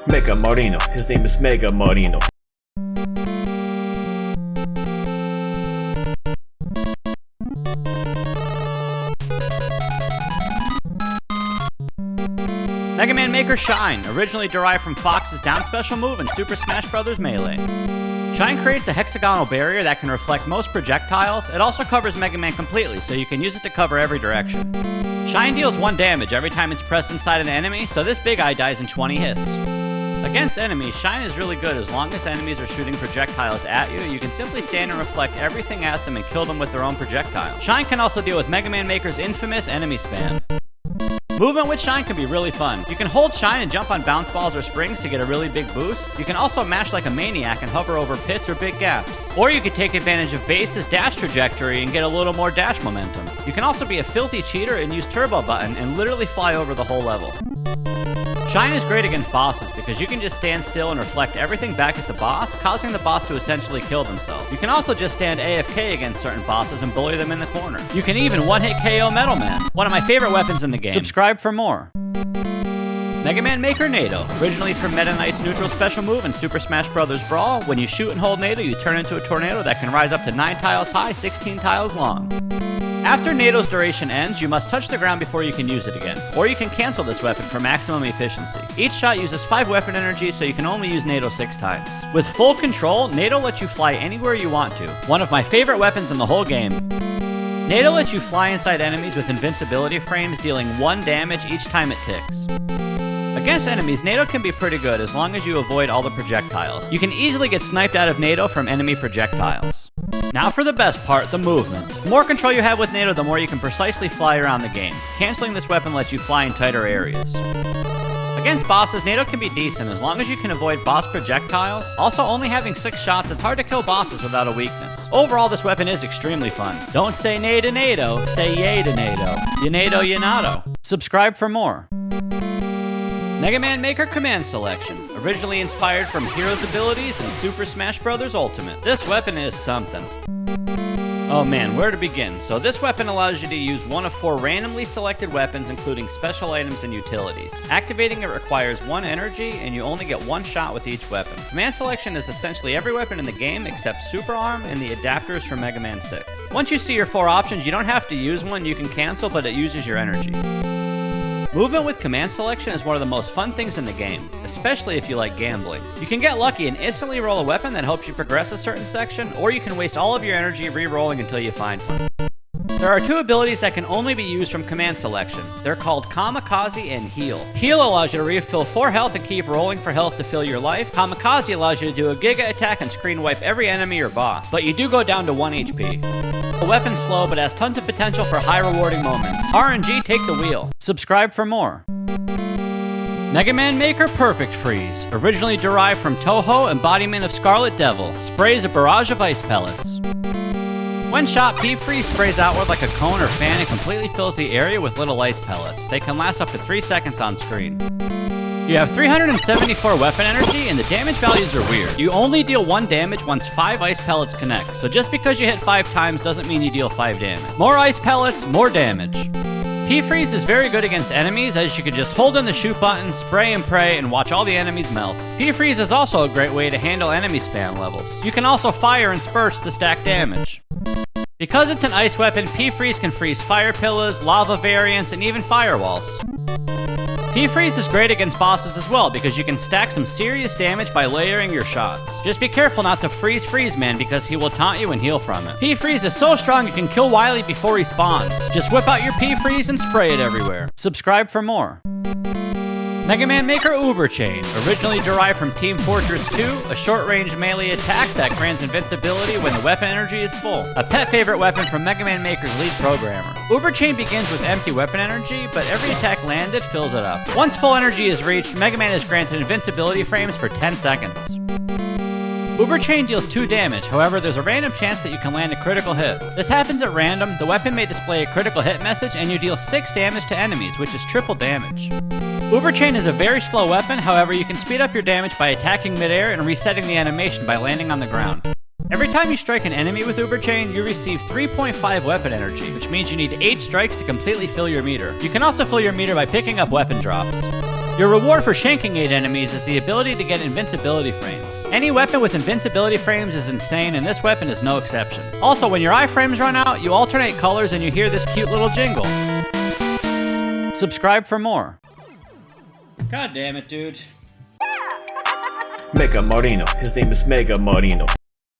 Mega Marino. His name is Mega Marino. Mega Man Maker Shine, originally derived from Fox's down special move in Super Smash Bros. Melee. Shine creates a hexagonal barrier that can reflect most projectiles. It also covers Mega Man completely, so you can use it to cover every direction. Shine deals 1 damage every time it's pressed inside an enemy, so this big eye dies in 20 hits. Against enemies, Shine is really good as long as enemies are shooting projectiles at you. You can simply stand and reflect everything at them and kill them with their own projectile. Shine can also deal with Mega Man Maker's infamous enemy spam. Movement with Shine can be really fun. You can hold Shine and jump on bounce balls or springs to get a really big boost. You can also mash like a maniac and hover over pits or big gaps. Or you could take advantage of Base's dash trajectory and get a little more dash momentum. You can also be a filthy cheater and use Turbo Button and literally fly over the whole level. Shine is great against bosses because you can just stand still and reflect everything back at the boss, causing the boss to essentially kill themselves. You can also just stand AFK against certain bosses and bully them in the corner. You can even one-hit KO Metal Man, one of my favorite weapons in the game. Subscribe for more. Mega Man Maker Nado, originally from Meta Knight's neutral special move in Super Smash Bros. Brawl. When you shoot and hold Nado, you turn into a tornado that can rise up to 9 tiles high, 16 tiles long. After Nado's duration ends, you must touch the ground before you can use it again, or you can cancel this weapon for maximum efficiency. Each shot uses 5 weapon energy, so you can only use Nado 6 times. With full control, Nado lets you fly anywhere you want to, one of my favorite weapons in the whole game. Nado lets you fly inside enemies with invincibility frames, dealing 1 damage each time it ticks. Against enemies, Nado can be pretty good as long as you avoid all the projectiles. You can easily get sniped out of Nado from enemy projectiles. Now for the best part, the movement. The more control you have with Nado, the more you can precisely fly around the game. Canceling this weapon lets you fly in tighter areas. Against bosses, Nado can be decent as long as you can avoid boss projectiles. Also, only having 6 shots, it's hard to kill bosses without a weakness. Overall, this weapon is extremely fun. Don't say nay to Nado, say yay to Nado. You Nado, you Nado. Subscribe for more. Mega Man Maker Command Selection, originally inspired from Hero's abilities in Super Smash Bros. Ultimate. This weapon is something. Oh man, where to begin? So this weapon allows you to use one of 4 randomly selected weapons, including special items and utilities. Activating it requires 1 energy, and you only get 1 shot with each weapon. Command Selection is essentially every weapon in the game except Super Arm and the adapters from Mega Man 6. Once you see your 4 options, you don't have to use one, you can cancel, but it uses your energy. Movement with command selection is one of the most fun things in the game, especially if you like gambling. You can get lucky and instantly roll a weapon that helps you progress a certain section, or you can waste all of your energy re-rolling until you find one. There are 2 abilities that can only be used from command selection. They're called Kamikaze and Heal. Heal allows you to refill 4 health and keep rolling for health to fill your life. Kamikaze allows you to do a Giga attack and screen wipe every enemy or boss, but you do go down to 1 HP. The weapon's slow, but has tons of potential for high rewarding moments. RNG, take the wheel. Subscribe for more. Mega Man Maker Perfect Freeze, originally derived from Toho, embodiment of Scarlet Devil, sprays a barrage of ice pellets. When shot, P-Freeze sprays outward like a cone or fan and completely fills the area with little ice pellets. They can last up to 3 seconds on screen. You have 374 weapon energy, and the damage values are weird. You only deal 1 damage once 5 ice pellets connect, so just because you hit 5 times doesn't mean you deal 5 damage. More ice pellets, more damage. P-Freeze is very good against enemies, as you can just hold in the shoot button, spray and pray, and watch all the enemies melt. P-Freeze is also a great way to handle enemy spam levels. You can also fire in spurts to stack damage. Because it's an ice weapon, P-Freeze can freeze fire pillars, lava variants, and even firewalls. P-Freeze is great against bosses as well because you can stack some serious damage by layering your shots. Just be careful not to freeze Man because he will taunt you and heal from it. P-Freeze is so strong you can kill Wily before he spawns. Just whip out your P-Freeze and spray it everywhere. Subscribe for more. Mega Man Maker Über Chain, originally derived from Team Fortress 2, a short-range melee attack that grants invincibility when the weapon energy is full. A pet favorite weapon from Mega Man Maker's lead programmer. Über Chain begins with empty weapon energy, but every attack landed fills it up. Once full energy is reached, Mega Man is granted invincibility frames for 10 seconds. Über Chain deals 2 damage, however there's a random chance that you can land a critical hit. This happens at random, the weapon may display a critical hit message, and you deal 6 damage to enemies, which is triple damage. Über Chain is a very slow weapon, however you can speed up your damage by attacking midair and resetting the animation by landing on the ground. Every time you strike an enemy with Über Chain, you receive 3.5 weapon energy, which means you need 8 strikes to completely fill your meter. You can also fill your meter by picking up weapon drops. Your reward for shanking 8 enemies is the ability to get invincibility frames. Any weapon with invincibility frames is insane, and this weapon is no exception. Also, when your iframes run out, you alternate colors and you hear this cute little jingle. Subscribe for more. God damn it, dude. Mega Marino. His name is Mega Marino.